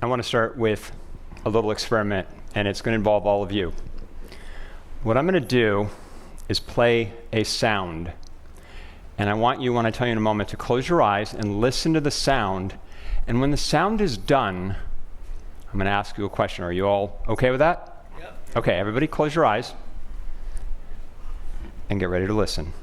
I want to start with a little experiment, and it's going to involve all of you. What I'm going to do is play a sound. And I want you, when I tell you in a moment, to close your eyes and listen to the sound. And when the sound is done, I'm going to ask you a question. Are you all okay with that? Yep. Okay, everybody close your eyes and get ready to listen.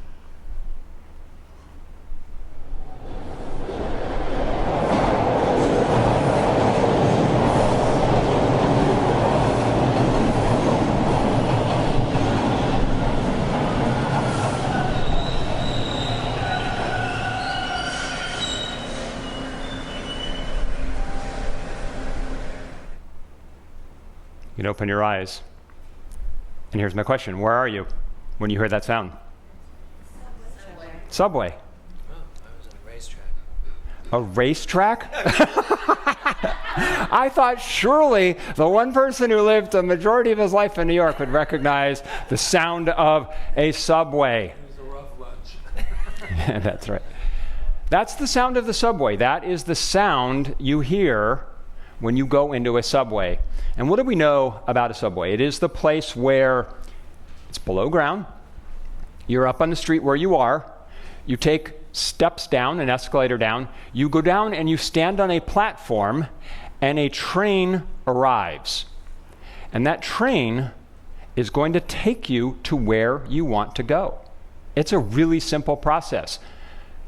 You can open your eyes. And here's my question. Where are you when you hear that sound? Subway. Oh, I was on a racetrack. A racetrack? I thought surely the one person who lived the majority of his life in New York would recognize the sound of a subway. It was a rough lunch. Yeah, that's right. That's the sound of the subway. That is the sound you hear when you go into a subway. And what do we know about a subway? It is the place where it's below ground. You're up on the street where you are. You take steps down, an escalator down. You go down and you stand on a platform, and a train arrives. And that train is going to take you to where you want to go. It's a really simple process.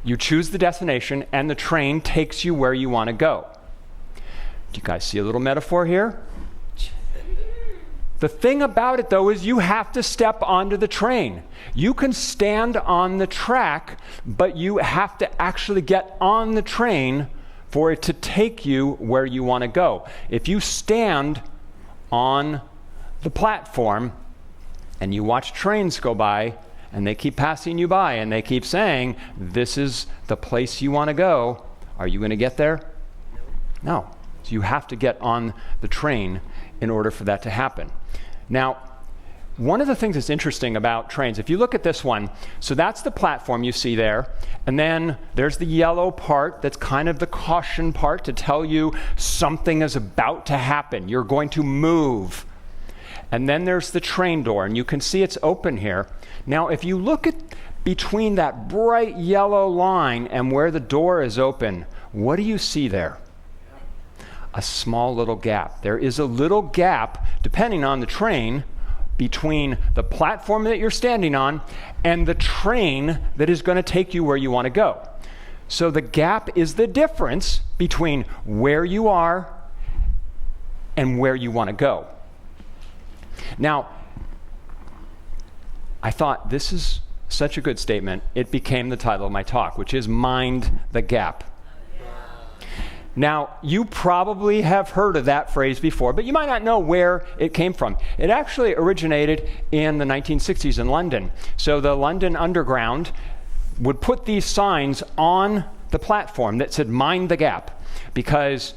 You choose the destination, and the train takes you where you want to go. Do you guys see a little metaphor here? The thing about it, though, is you have to step onto the train. You can stand on the track, but you have to actually get on the train for it to take you where you want to go. If you stand on the platform and you watch trains go by, and they keep passing you by, and they keep saying, this is the place you want to go, are you going to get there? No. So you have to get on the train in order for that to happen. Now, one of the things that's interesting about trains, if you look at this one, so that's the platform you see there, and then there's the yellow part that's kind of the caution part to tell you something is about to happen. You're going to move. And then there's the train door, and you can see it's open here. Now, if you look at between that bright yellow line and where the door is open, what do you see there? A small little gap. There is a little gap, depending on the train, between the platform that you're standing on and the train that is going to take you where you want to go. So the gap is the difference between where you are and where you want to go. Now, I thought this is such a good statement, it became the title of my talk, which is Mind the Gap. Now, you probably have heard of that phrase before, but you might not know where it came from. It actually originated in the 1960s in London. So the London Underground would put these signs on the platform that said, mind the gap, because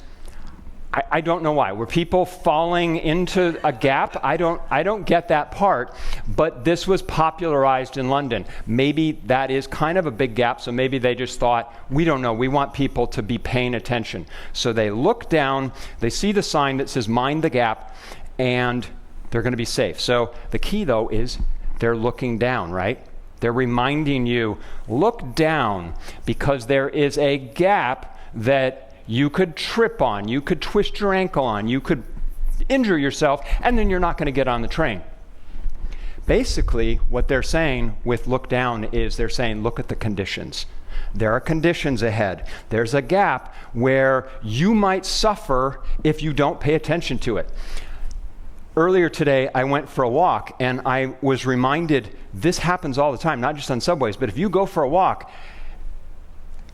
I don't know why. Were people falling into a gap? I don't get that part, but this was popularized in London. Maybe that is kind of a big gap, so maybe they just thought, we don't know, we want people to be paying attention. So they look down, they see the sign that says mind the gap, and they're going to be safe. So the key, though, is they're looking down, right? They're reminding you, look down, because there is a gap that you could trip on, you could twist your ankle on, you could injure yourself, and then you're not going to get on the train. Basically, what they're saying with look down is they're saying, look at the conditions. There are conditions ahead. There's a gap where you might suffer if you don't pay attention to it. Earlier today, I went for a walk, and I was reminded, this happens all the time, not just on subways, but if you go for a walk,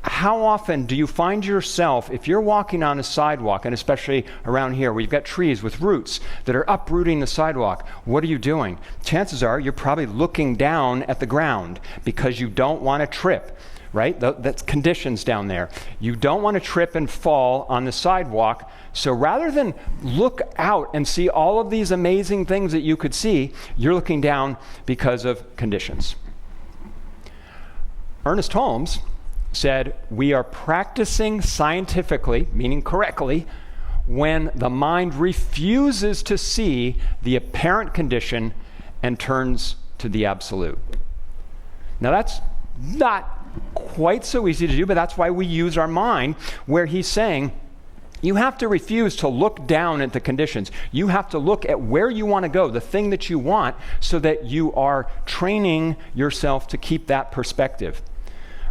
how often do you find yourself, if you're walking on a sidewalk, and especially around here where you've got trees with roots that are uprooting the sidewalk, what are you doing? Chances are you're probably looking down at the ground because you don't want to trip, right? That's conditions down there. You don't want to trip and fall on the sidewalk. So rather than look out and see all of these amazing things that you could see, you're looking down because of conditions. Ernest Holmes said, we are practicing scientifically, meaning correctly, when the mind refuses to see the apparent condition and turns to the absolute. Now that's not quite so easy to do, but that's why we use our mind, where he's saying, you have to refuse to look down at the conditions. You have to look at where you want to go, the thing that you want, so that you are training yourself to keep that perspective.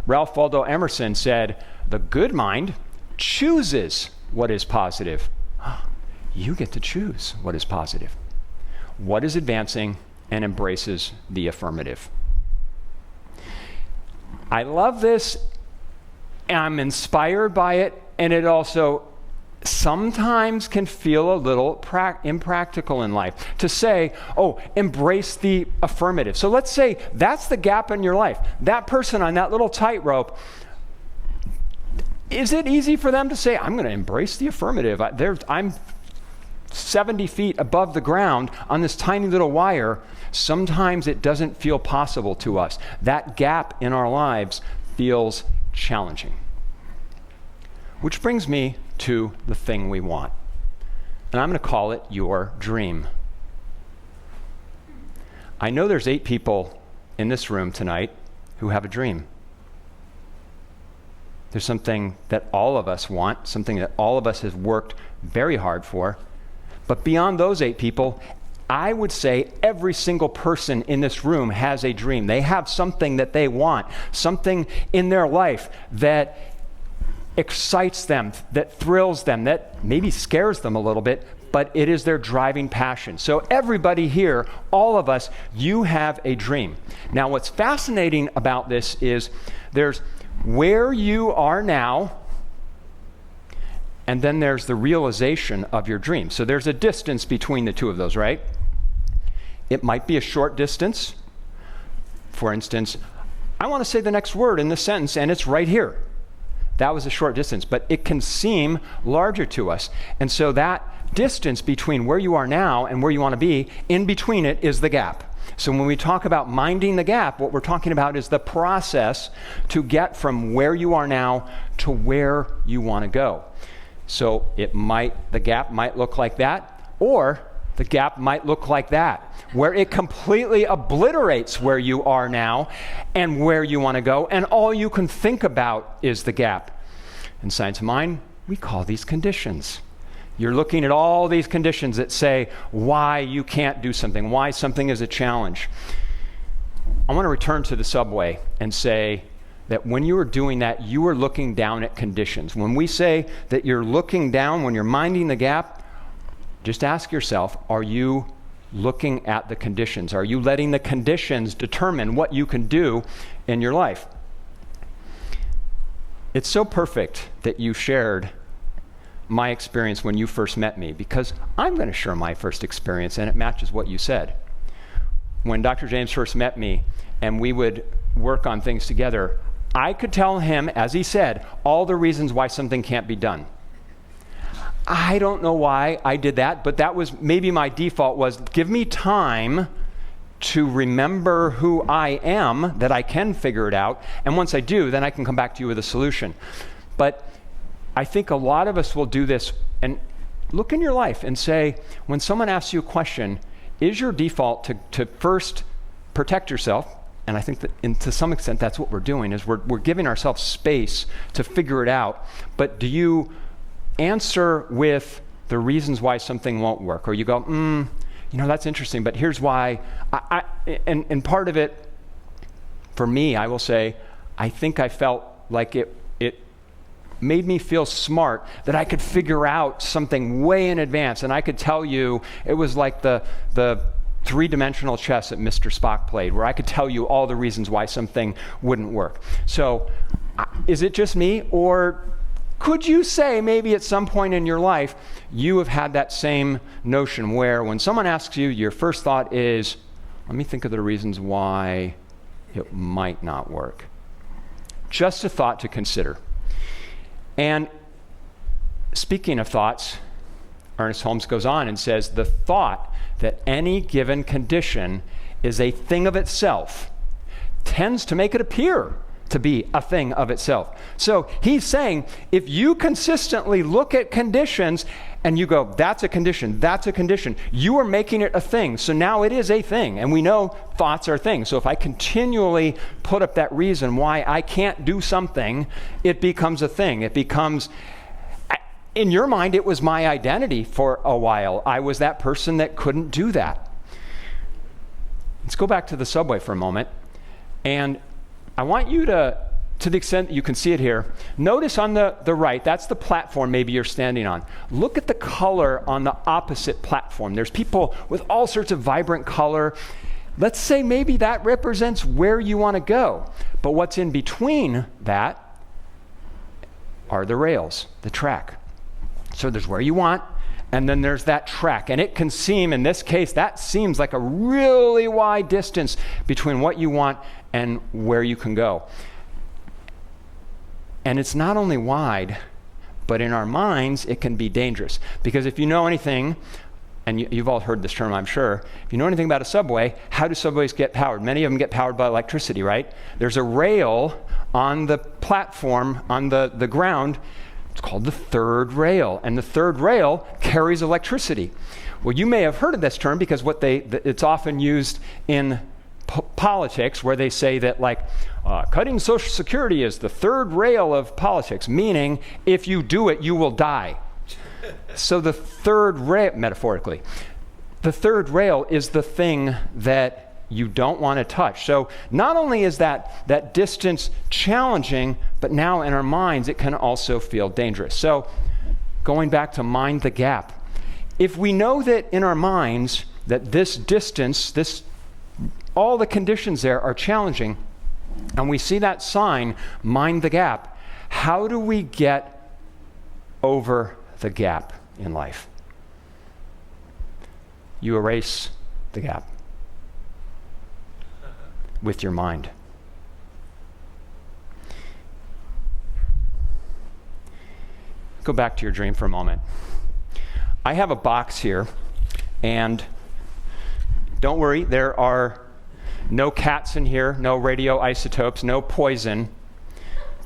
Ralph Waldo Emerson said, the good mind chooses what is positive. You get to choose what is positive, what is advancing and embraces the affirmative. I love this, and I'm inspired by it, and it also sometimes can feel a little impractical in life to say, oh, embrace the affirmative. So let's say that's the gap in your life. That person on that little tightrope, is it easy for them to say, I'm going to embrace the affirmative? I'm 70 feet above the ground on this tiny little wire. Sometimes it doesn't feel possible to us. That gap in our lives feels challenging. Which brings me to the thing we want. And I'm going to call it your dream. I know there's 8 people in this room tonight who have a dream. There's something that all of us want, something that all of us have worked very hard for. But beyond those 8 people, I would say every single person in this room has a dream. They have something that they want, something in their life that excites them, that thrills them, that maybe scares them a little bit, but it is their driving passion. So everybody here, all of us, you have a dream. Now what's fascinating about this is there's where you are now, and then there's the realization of your dream. So there's a distance between the two of those, right? It might be a short distance. For instance, I want to say the next word in the sentence, and it's right here. That was a short distance, but it can seem larger to us. And so that distance between where you are now and where you want to be, in between it is the gap. So when we talk about minding the gap, what we're talking about is the process to get from where you are now to where you want to go. So the gap might look like that, or the gap might look like that, where it completely obliterates where you are now and where you want to go, and all you can think about is the gap. In science of mind, we call these conditions. You're looking at all these conditions that say why you can't do something, why something is a challenge. I want to return to the subway and say that when you were doing that, you were looking down at conditions. When we say that you're looking down, when you're minding the gap, just ask yourself, are you looking at the conditions? Are you letting the conditions determine what you can do in your life? It's so perfect that you shared my experience when you first met me, because I'm going to share my first experience, and it matches what you said. When Dr. James first met me and we would work on things together, I could tell him, as he said, all the reasons why something can't be done. I don't know why I did that, but that was maybe my default was, give me time to remember who I am, that I can figure it out, and once I do, then I can come back to you with a solution. But I think a lot of us will do this, and look in your life and say, when someone asks you a question, is your default to first protect yourself? And I think that to some extent that's what we're doing, is we're giving ourselves space to figure it out. But do you answer with the reasons why something won't work? Or you go, that's interesting, but here's why. And part of it, for me, I will say, I think I felt like it made me feel smart that I could figure out something way in advance. And I could tell you, it was like the three-dimensional chess that Mr. Spock played, where I could tell you all the reasons why something wouldn't work. So is it just me, or could you say maybe at some point in your life you have had that same notion where when someone asks you, your first thought is, let me think of the reasons why it might not work? Just a thought to consider. And speaking of thoughts, Ernest Holmes goes on and says, the thought that any given condition is a thing of itself tends to make it appear to be a thing of itself. So he's saying, if you consistently look at conditions and you go, that's a condition, you are making it a thing. So now it is a thing. And we know thoughts are things. So if I continually put up that reason why I can't do something, it becomes a thing. It becomes, in your mind, it was my identity for a while. I was that person that couldn't do that. Let's go back to the subway for a moment. And I want you to the extent that you can see it here, notice on the right, that's the platform maybe you're standing on. Look at the color on the opposite platform. There's people with all sorts of vibrant color. Let's say maybe that represents where you want to go. But what's in between that are the rails, the track. So there's where you want, and then there's that track. And it can seem, in this case, that seems like a really wide distance between what you want and where you can go. And it's not only wide, but in our minds, it can be dangerous. Because if you know anything, and you've all heard this term, I'm sure, if you know anything about a subway, how do subways get powered? Many of them get powered by electricity, right? There's a rail on the platform, on the ground. It's called the third rail. And the third rail carries electricity. Well, you may have heard of this term because it's often used in politics, where they say that cutting Social Security is the third rail of politics, meaning if you do it, you will die. So the third rail, metaphorically, the third rail is the thing that you don't want to touch. So not only is that distance challenging, but now in our minds, it can also feel dangerous. So going back to mind the gap, if we know that in our minds that this distance, all the conditions there are challenging, and we see that sign, mind the gap, how do we get over the gap in life? You erase the gap with your mind. Go back to your dream for a moment. I have a box here, and don't worry, there are no cats in here, no radioisotopes, no poison,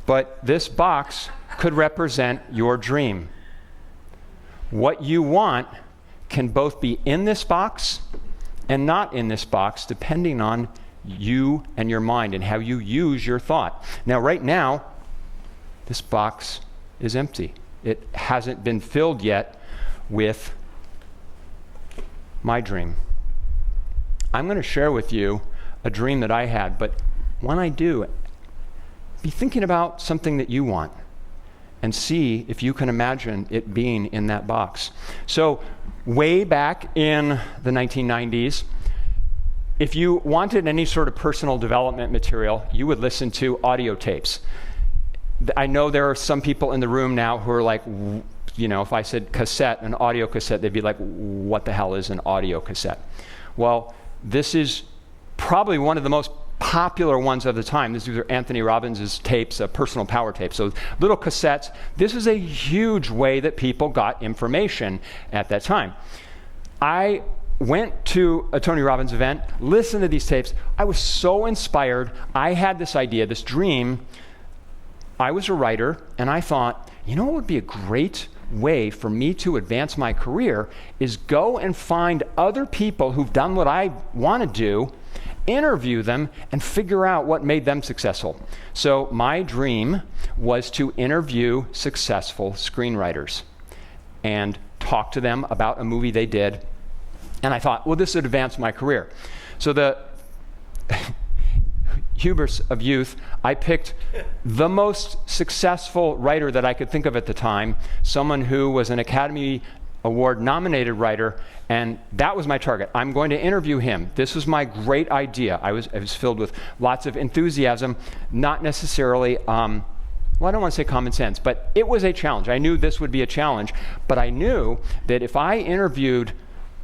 but this box could represent your dream. What you want can both be in this box and not in this box, depending on you and your mind and how you use your thought. Now, right now, this box is empty. It hasn't been filled yet with my dream. I'm going to share with you a dream that I had, but when I do, be thinking about something that you want and see if you can imagine it being in that box. So way back in the 1990s, if you wanted any sort of personal development material, you would listen to audio tapes. I know there are some people in the room now who are like, if I said cassette, an audio cassette, they'd be like, what the hell is an audio cassette? Well, this is probably one of the most popular ones of the time. These are Anthony Robbins' tapes, personal power tapes. So little cassettes. This is a huge way that people got information at that time. I went to a Tony Robbins event, listened to these tapes. I was so inspired. I had this idea, this dream. I was a writer, and I thought, what would be a great way for me to advance my career is go and find other people who've done what I want to do, interview them, and figure out what made them successful. So my dream was to interview successful screenwriters and talk to them about a movie they did. And I thought, well, this would advance my career. So the hubris of youth, I picked the most successful writer that I could think of at the time, someone who was an Academy Award nominated writer, and that was my target. I'm going to interview him. This was my great idea. I was filled with lots of enthusiasm, not necessarily, I don't want to say common sense, but it was a challenge. I knew this would be a challenge, but I knew that if I interviewed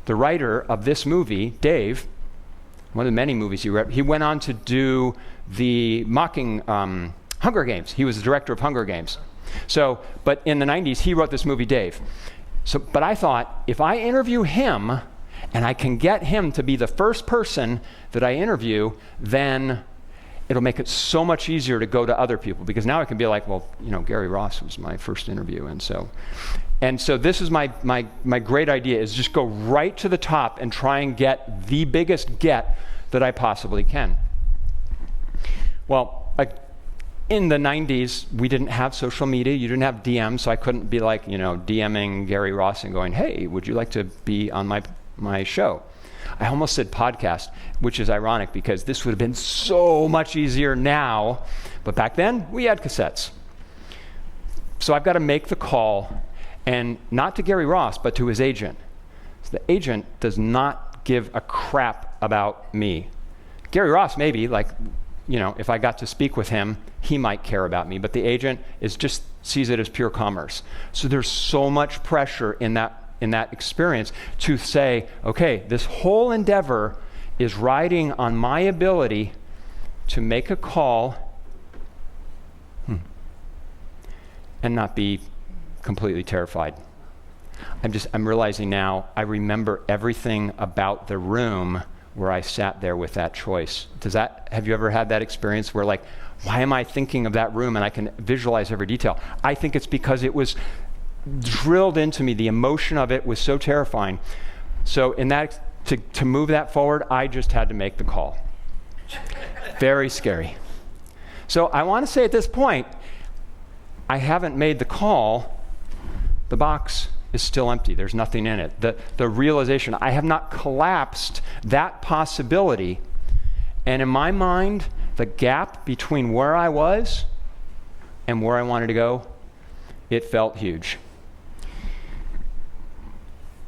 the writer of this movie, Dave, one of the many movies he went on to do the Hunger Games. He was the director of Hunger Games. So, but in the 90s, he wrote this movie, Dave. So, but I thought, if I interview him and I can get him to be the first person that I interview, then it'll make it so much easier to go to other people, because now I can be like, well, Gary Ross was my first interview, and so this is my great idea, is just go right to the top and try and get the biggest get that I possibly can. Well, in the 90s, we didn't have social media. You didn't have DMs, so I couldn't be like, DMing Gary Ross and going, hey, would you like to be on my show? I almost said podcast, which is ironic because this would have been so much easier now. But back then, we had cassettes. So I've got to make the call, and not to Gary Ross, but to his agent. So the agent does not give a crap about me. Gary Ross, maybe, if I got to speak with him, he might care about me, but the agent sees it as pure commerce. So there's so much pressure in that experience to say, okay, this whole endeavor is riding on my ability to make a call and not be completely terrified. I'm realizing now, I remember everything about the room where I sat there with that choice. Have you ever had that experience where why am I thinking of that room and I can visualize every detail? I think it's because it was drilled into me. The emotion of it was so terrifying. So to move that forward, I just had to make the call. Very scary. So I want to say at this point, I haven't made the call. The box is still empty. There's nothing in it. The realization, I have not collapsed that possibility. And in my mind, the gap between where I was and where I wanted to go, it felt huge.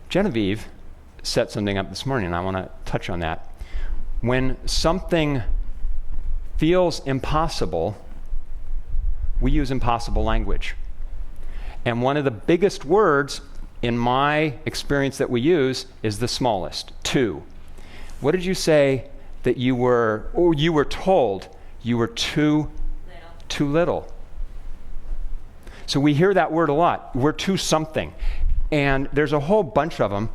Genevieve set something up this morning, and I want to touch on that. When something feels impossible, we use impossible language. And one of the biggest words in my experience that we use is the smallest, too. What did you say that you were told you were too little? So we hear that word a lot. We're too something. And there's a whole bunch of them.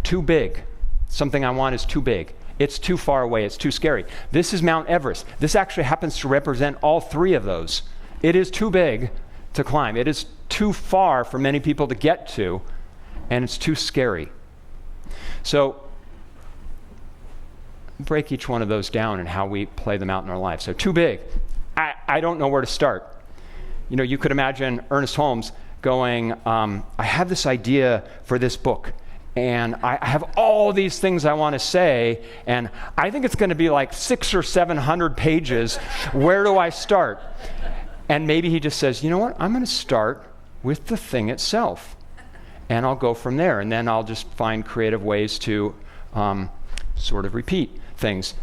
Too big. Something I want is too big. It's too far away. It's too scary. This is Mount Everest. This actually happens to represent all three of those. It is too big to climb. It is too far for many people to get to, and it's too scary. So break each one of those down and how we play them out in our lives. So too big. I don't know where to start. You could imagine Ernest Holmes going, I have this idea for this book, and I have all these things I want to say, and I think it's going to be 600 or 700 pages. Where do I start? And maybe he just says, you know what? I'm going to start with the thing itself, and I'll go from there, and then I'll just find creative ways to sort of repeat things.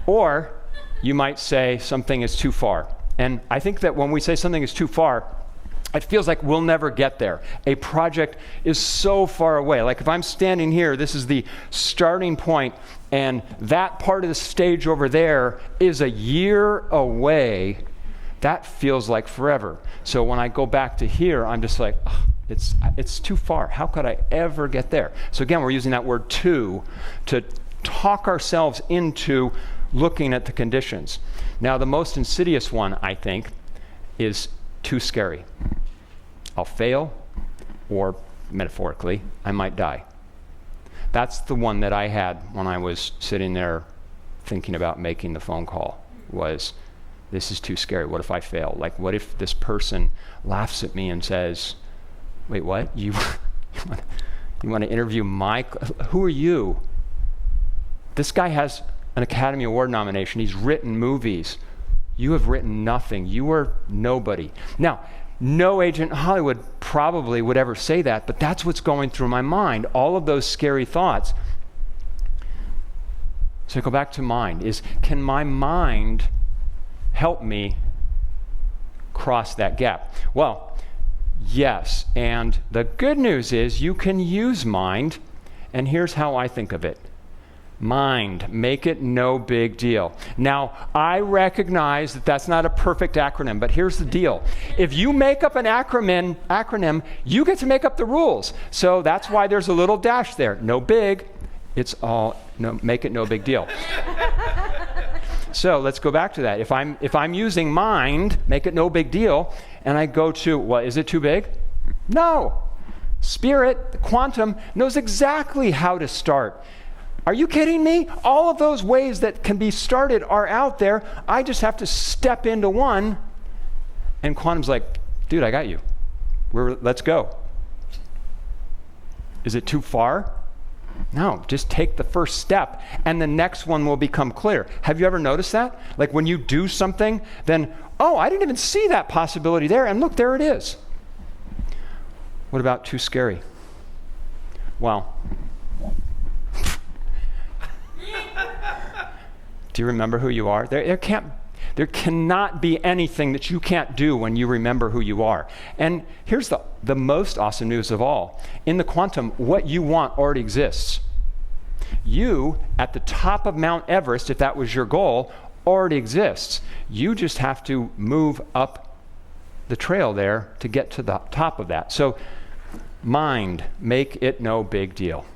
Or you might say something is too far. And I think that when we say something is too far, it feels like we'll never get there. A project is so far away. If I'm standing here, this is the starting point, and that part of the stage over there is a year away. That feels like forever. So when I go back to here, I'm just like, it's too far. How could I ever get there? So again, we're using that word to talk ourselves into looking at the conditions. Now, the most insidious one, I think, is too scary. I'll fail, or metaphorically, I might die. That's the one that I had when I was sitting there thinking about making the phone call, was this is too scary. What if I fail? What if this person laughs at me and says, wait, what? You want to interview who are you? This guy has an Academy Award nomination. He's written movies. You have written nothing. You are nobody. Now, no agent in Hollywood probably would ever say that, but that's what's going through my mind, all of those scary thoughts. So I go back to mind. Can my mind help me cross that gap? Well, yes, and the good news is you can use mind, and here's how I think of it. Mind, make it no big deal. Now, I recognize that that's not a perfect acronym, but here's the deal. If you make up an acronym, you get to make up the rules. So that's why there's a little dash there. No big, It's all, no, make it no big deal. So let's go back to that. If I'm using mind, make it no big deal, and I go to, well, is it too big? No. Spirit, the quantum, knows exactly how to start. Are you kidding me? All of those ways that can be started are out there. I just have to step into one, and quantum's like, dude, I got you. Let's go. Is it too far? No, just take the first step, and the next one will become clear. Have you ever noticed that? Like when you do something, then, oh, I didn't even see that possibility there, and look, there it is. What about too scary? Well, do you remember who you are? There cannot be anything that you can't do when you remember who you are. And here's the most awesome news of all. In the quantum, what you want already exists. You, at the top of Mount Everest, if that was your goal, already exists. You just have to move up the trail there to get to the top of that. So, mind, make it no big deal.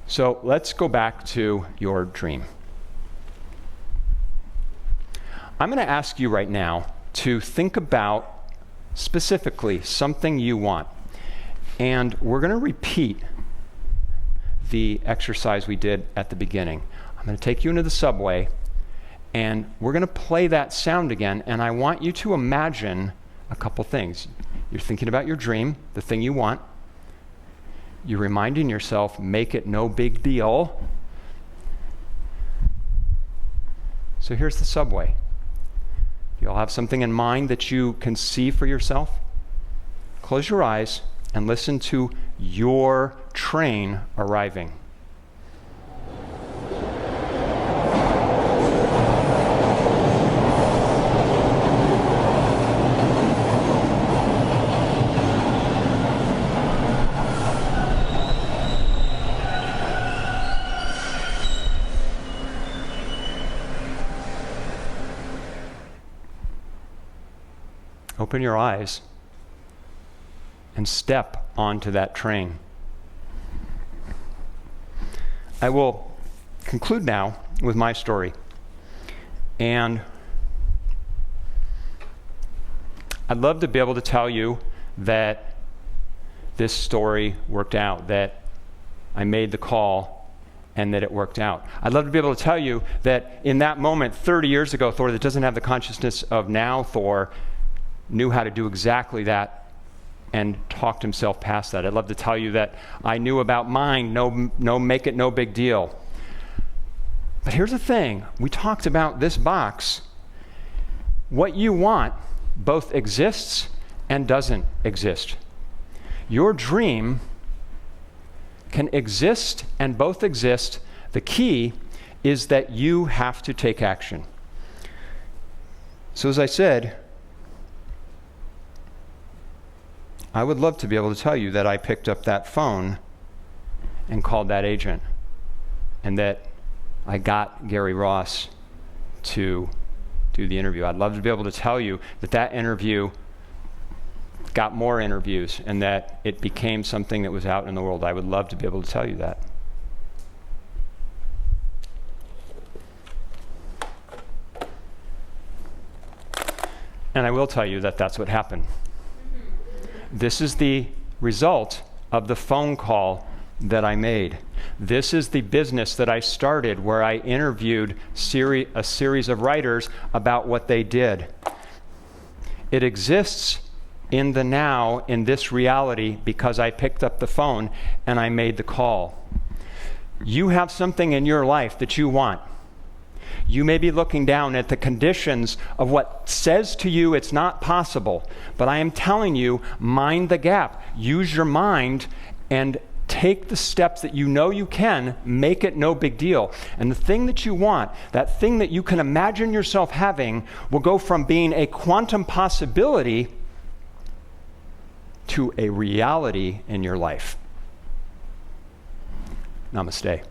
So let's go back to your dream. I'm going to ask you right now to think about specifically something you want. And we're going to repeat the exercise we did at the beginning. I'm going to take you into the subway, and we're going to play that sound again, and I want you to imagine a couple things. You're thinking about your dream, the thing you want. You're reminding yourself, make it no big deal. So here's the subway. You all have something in mind that you can see for yourself? Close your eyes and listen to your train arriving. Open your eyes and step onto that train. I will conclude now with my story. And I'd love to be able to tell you that this story worked out, that I made the call and that it worked out. I'd love to be able to tell you that in that moment, 30 years ago, Thor, that doesn't have the consciousness of now Thor, knew how to do exactly that and talked himself past that. I'd love to tell you that I knew about mind, no, make it no big deal. But here's the thing. We talked about this box. What you want both exists and doesn't exist. Your dream can exist and both exist. The key is that you have to take action. So as I said, I would love to be able to tell you that I picked up that phone and called that agent, and that I got Gary Ross to do the interview. I'd love to be able to tell you that that interview got more interviews and that it became something that was out in the world. I would love to be able to tell you that. And I will tell you that that's what happened. This is the result of the phone call that I made. This is the business that I started, where I interviewed a series of writers about what they did. It exists in the now, in this reality, because I picked up the phone and I made the call. You have something in your life that you want. You may be looking down at the conditions of what says to you it's not possible, but I am telling you, mind the gap. Use your mind and take the steps that you know you can, make it no big deal. And the thing that you want, that thing that you can imagine yourself having, will go from being a quantum possibility to a reality in your life. Namaste.